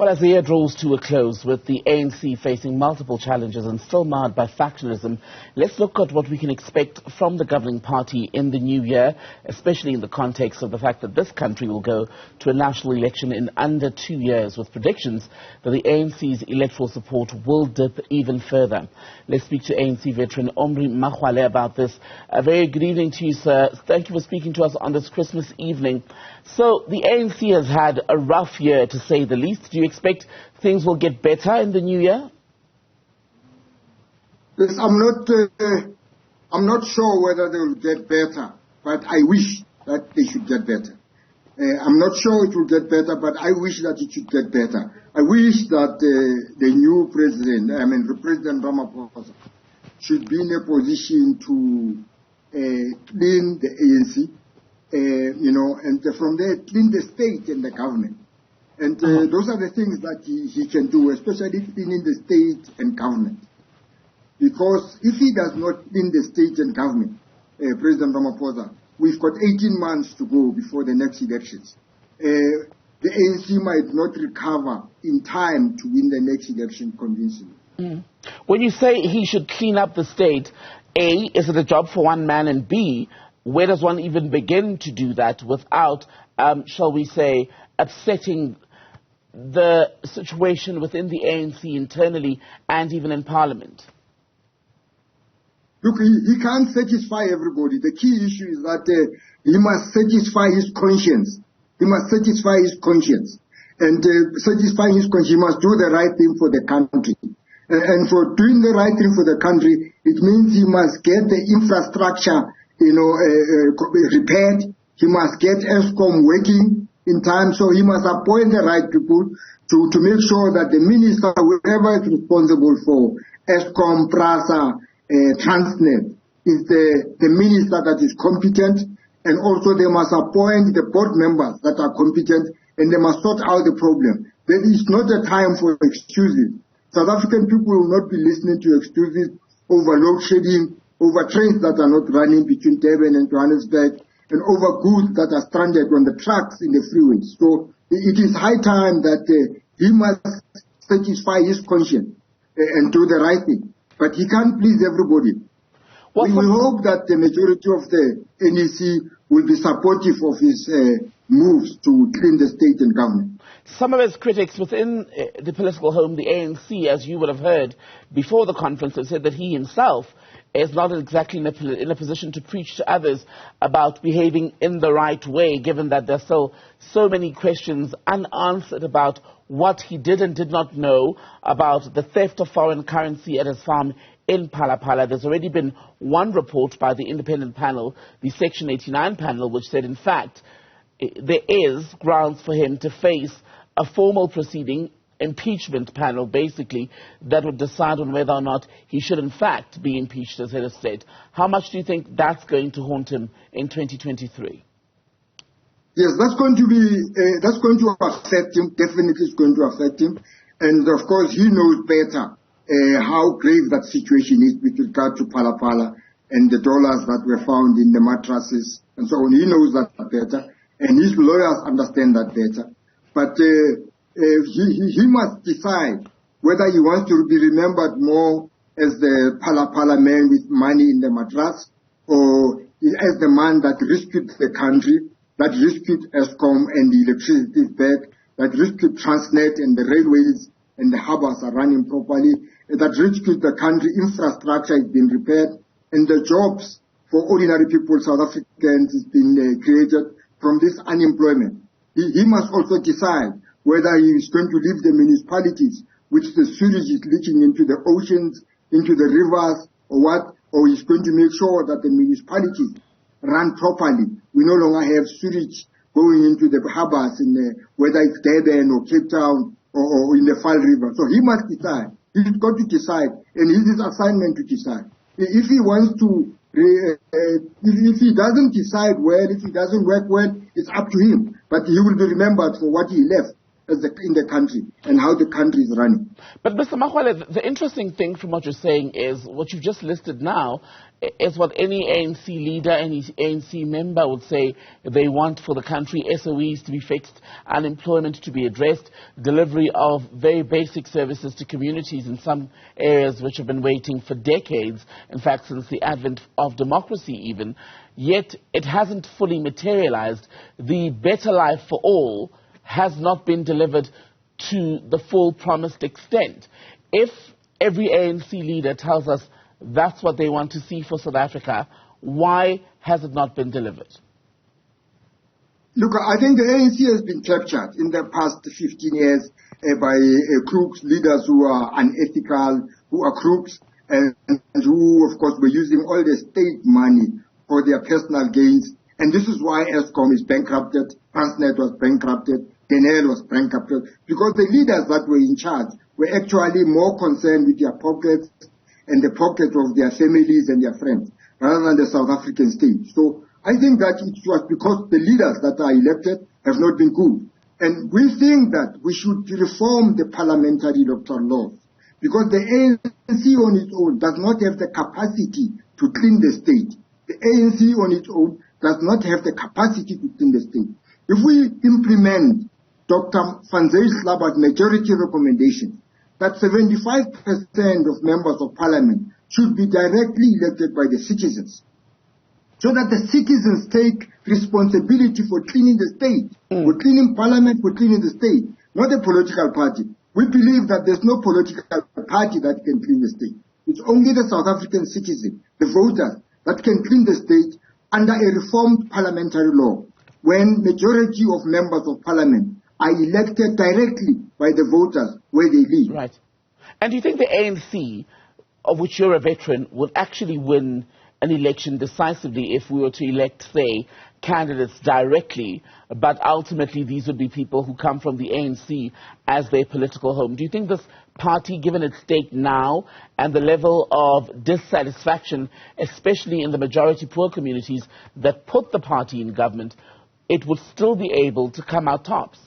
Well, as the year draws to a close, with the ANC facing multiple challenges and still marred by factionalism, let's look at what we can expect from the governing party in the new year, especially in the context of the fact that this country will go to a national election in under 2 years, with predictions that the ANC's electoral support will dip even further. Let's speak to ANC veteran Omry Makgoale about this. A very good evening to you, sir. Thank you for speaking to us on this Christmas evening. So, the ANC has had a rough year, to say the least. Do you expect things will get better in the new year? Yes, I'm not sure whether they will get better, but I wish that they should get better. I'm not sure it will get better, but I wish that it should get better. I wish that the new president, President Ramaphosa, should be in a position to clean the ANC, and from there clean the state and the government. And those are the things that he can do, especially cleaning the state and government. Because if he does not clean the state and government, President Ramaphosa, we've got 18 months to go before the next elections. The ANC might not recover in time to win the next election convincingly. When you say he should clean up the state, A, is it a job for one man, and B, where does one even begin to do that without, shall we say, upsetting the situation within the ANC internally and even in Parliament? Look, he can't satisfy everybody. The key issue is that he must satisfy his conscience. He must satisfy his conscience. And satisfying his conscience, he must do the right thing for the country. And for doing the right thing for the country, it means he must get the infrastructure, repaired. He must get ESCOM working in time. So he must appoint the right people to make sure that the minister, whoever is responsible for ESCOM, PRASA, Transnet, is the minister that is competent. And also they must appoint the board members that are competent, and they must sort out the problem. There is not a time for excuses. South African people will not be listening to excuses over load shedding, over trains that are not running between Durban and Johannesburg, and over goods that are stranded on the tracks in the freeways. So it is high time that he must satisfy his conscience and do the right thing. But he can't please everybody. We hope that the majority of the NEC will be supportive of his moves to clean the state and government. Some of his critics within the political home, the ANC, as you would have heard before the conference, have said that he himself is not exactly in a position to preach to others about behaving in the right way, given that there's still so many questions unanswered about what he did and did not know about the theft of foreign currency at his farm in Palapala. There's already been one report by the independent panel, the Section 89 panel, which said, in fact, there is grounds for him to face a formal proceeding, impeachment panel, basically, that would decide on whether or not he should, in fact, be impeached as head of state. How much do you think that's going to haunt him in 2023? Yes, that's going to affect him. Definitely, it's going to affect him. And of course, he knows better how grave that situation is with regard to Palapala and the dollars that were found in the mattresses and so on. He knows that better, and his lawyers understand that better. But he must decide whether he wants to be remembered more as the Palapala man with money in the mattress, or as the man that rescued the country, that rescued ESCOM and the electricity back, that rescued Transnet and the railways and the harbors are running properly, that rescued the country, infrastructure has been repaired, and the jobs for ordinary people, South Africans, has been created from this unemployment. He must also decide whether he is going to leave the municipalities, which the sewage is leaching into the oceans, into the rivers, or what, or he's going to make sure that the municipalities run properly. We no longer have sewage going into the harbors, whether it's Durban or Cape Town or in the Fall River. So he must decide. He's got to decide, and it's his assignment to decide. If he wants to, if he doesn't decide well, if he doesn't work well, it's up to him. But he will be remembered for what he left. in the country and how the country is running. But Mr. Makgoale, the interesting thing from what you're saying is what you've just listed now is what any ANC leader, any ANC member would say they want for the country: SOEs to be fixed, unemployment to be addressed, delivery of very basic services to communities in some areas which have been waiting for decades, in fact since the advent of democracy even, yet it hasn't fully materialized. The better life for all has not been delivered to the full promised extent. If every ANC leader tells us that's what they want to see for South Africa, why has it not been delivered? Look, I think the ANC has been captured in the past 15 years by crooks, leaders who are unethical, who are crooks, and who, of course, were using all the state money for their personal gains. And this is why ESCOM is bankrupted, Transnet was bankrupted, Denel was bankrupted, because the leaders that were in charge were actually more concerned with their pockets and the pockets of their families and their friends, rather than the South African state. So I think that it was because the leaders that are elected have not been good. And we think that we should reform the parliamentary electoral laws, because the ANC on its own does not have the capacity to clean the state. The ANC on its own does not have the capacity to clean the state. If we implement Dr. Van Zyl-Slabbert majority recommendation that 75% of members of parliament should be directly elected by the citizens, so that the citizens take responsibility for cleaning the state, for cleaning parliament, for cleaning the state, not a political party. We believe that there's no political party that can clean the state. It's only the South African citizen, the voters, that can clean the state under a reformed parliamentary law, when majority of members of parliament are elected directly by the voters where they live. Right. And do you think the ANC, of which you're a veteran, would actually win an election decisively if we were to elect, say, candidates directly, but ultimately these would be people who come from the ANC as their political home? Do you think this party, given its stake now and the level of dissatisfaction, especially in the majority poor communities that put the party in government, it would still be able to come out tops?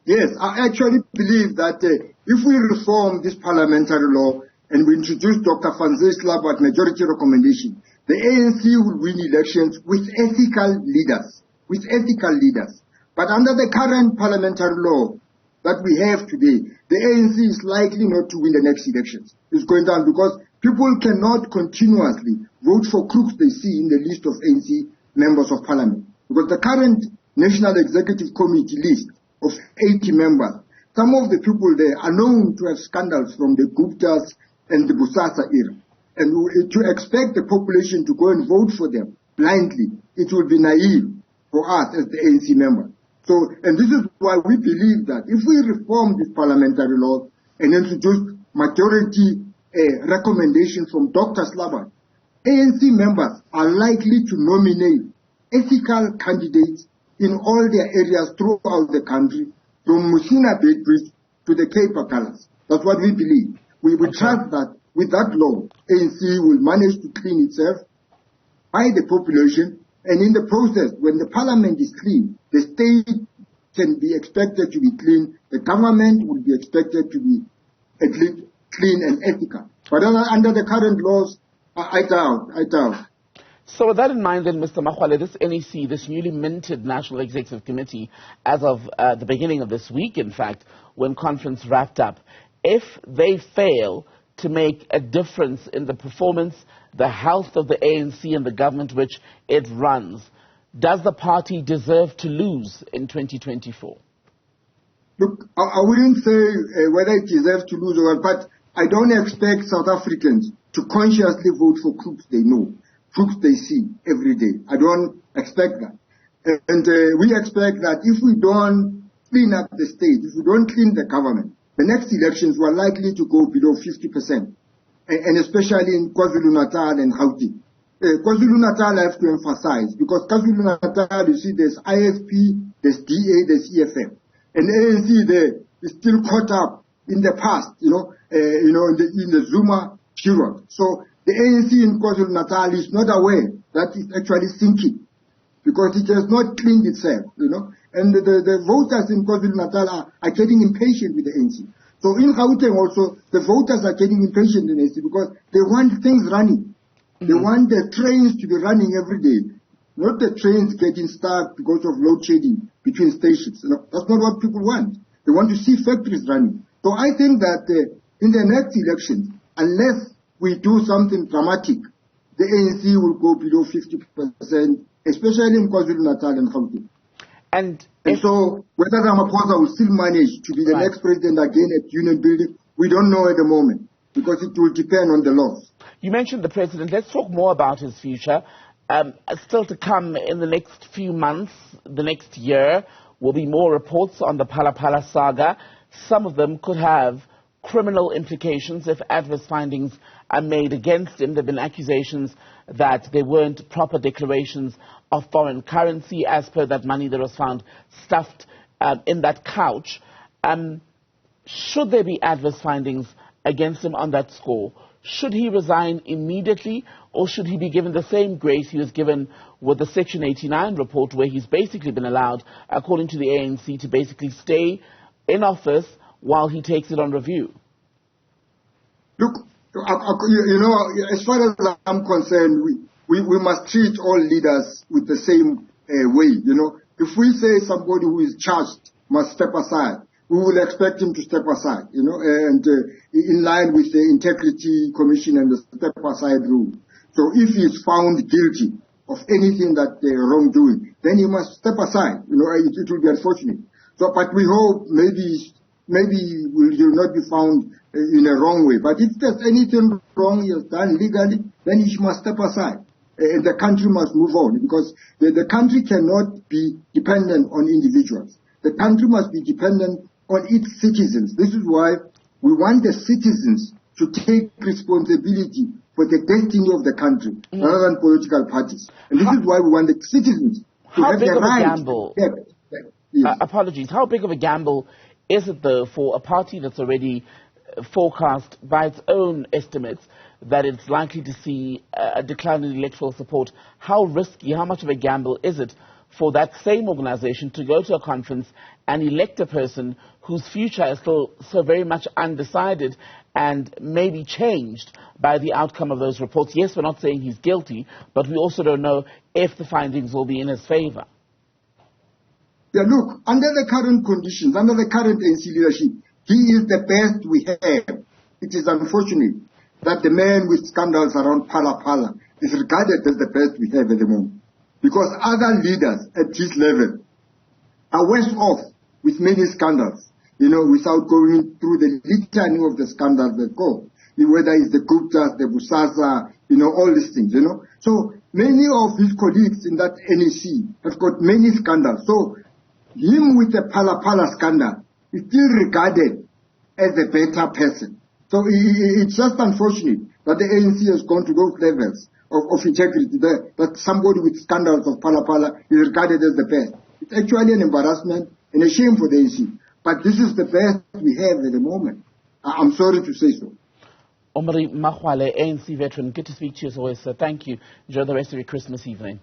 Yes, I actually believe that if we reform this parliamentary law and we introduce Dr. Van Zyl-Slabbert majority recommendation, the ANC will win elections with ethical leaders, But under the current parliamentary law that we have today, the ANC is likely not to win the next elections. It's going down because people cannot continuously vote for crooks they see in the list of ANC members of parliament. Because the current National Executive Committee list of 80 members, some of the people there are known to have scandals from the Guptas and the Busasa era. And to expect the population to go and vote for them blindly, it would be naive for us as the ANC member. So, and this is why we believe that if we reform this parliamentary law and introduce majority recommendation from Dr. Slabbert, ANC members are likely to nominate ethical candidates in all their areas throughout the country, from Musina Bay Bridge to the Cape Palace. That's what we believe. We trust that with that law, ANC will manage to clean itself by the population, and in the process, when the parliament is clean, the state can be expected to be clean, the government will be expected to be clean and ethical. But under the current laws, I doubt. So with that in mind then, Mr. Makgoale, this NEC, this newly minted National Executive Committee, as of the beginning of this week, in fact, when conference wrapped up, if they fail to make a difference in the performance, the health of the ANC and the government which it runs, does the party deserve to lose in 2024? Look, I wouldn't say whether it deserves to lose or not, but I don't expect South Africans to consciously vote for crooks they know, crooks they see every day. I don't expect that. And we expect that if we don't clean up the state, if we don't clean the government, the next elections were likely to go below 50%, and especially in KwaZulu-Natal and Gauteng. KwaZulu-Natal I have to emphasize, because KwaZulu-Natal, you see, there's IFP, there's DA, there's EFF. And ANC there is still caught up in the past, in the Zuma period. So the ANC in KwaZulu-Natal is not aware that it's actually sinking, because it has not cleaned itself, And the voters in KwaZulu-Natal are getting impatient with the ANC. So in Gauteng also, the voters are getting impatient in the ANC because they want things running. They want the trains to be running every day, not the trains getting stuck because of load shedding between stations. That's not what people want. They want to see factories running. So I think that in the next elections, unless we do something dramatic, the ANC will go below 50%, especially in KwaZulu-Natal and Gauteng. And so whether Ramaphosa will still manage to be the next president again at Union Building, we don't know at the moment, because it will depend on the laws. You mentioned the president. Let's talk more about his future. Still to come in the next few months, the next year, will be more reports on the Palapala saga. Some of them could have criminal implications if adverse findings are made against him. There have been accusations that there weren't proper declarations of foreign currency as per that money that was found stuffed in that couch. Should there be adverse findings against him on that score? Should he resign immediately, or should he be given the same grace he was given with the Section 89 report, where he's basically been allowed, according to the ANC, to basically stay in office while he takes it on review? Look, you know, as far as I'm concerned, we must treat all leaders with the same way. You know, if we say somebody who is charged must step aside, we will expect him to step aside, you know, and in line with the Integrity Commission and the step aside rule. So if he is found guilty of anything that they are wrongdoing, then he must step aside. You know, it will be unfortunate. So, but we hope maybe he will not be found in a wrong way. But if there's anything wrong he has done legally, then he must step aside. And the country must move on, because the country cannot be dependent on individuals. The country must be dependent on its citizens. This is why we want the citizens to take responsibility for the destiny of the country, rather than political parties. And this is why we want the citizens to have the right. Yes. Apologies. How big of a gamble is it, though, for a party that's already forecast by its own estimates that it's likely to see a decline in electoral support? How risky, how much of a gamble is it for that same organization to go to a conference and elect a person whose future is still so very much undecided and may be changed by the outcome of those reports? Yes, we're not saying he's guilty, but we also don't know if the findings will be in his favor. Yeah, look, under the current conditions, under the current ANC leadership, he is the best we have. It is unfortunate that the man with scandals around Palapala is regarded as the best we have at the moment, because other leaders at his level are worse off with many scandals, you know, without going through the litany of the scandals that go, whether it's the Guptas, the Busasa, you know, all these things, you know. So many of his colleagues in that NEC have got many scandals. So him with the Palapala scandal is still regarded as a better person. So it's just unfortunate that the ANC has gone to those levels of integrity, that somebody with scandals of Palapala is regarded as the best. It's actually an embarrassment and a shame for the ANC. But this is the best we have at the moment. I'm sorry to say so. Omry Makgoale, ANC veteran, good to speak to you as always, sir. Thank you. Enjoy the rest of your Christmas evening.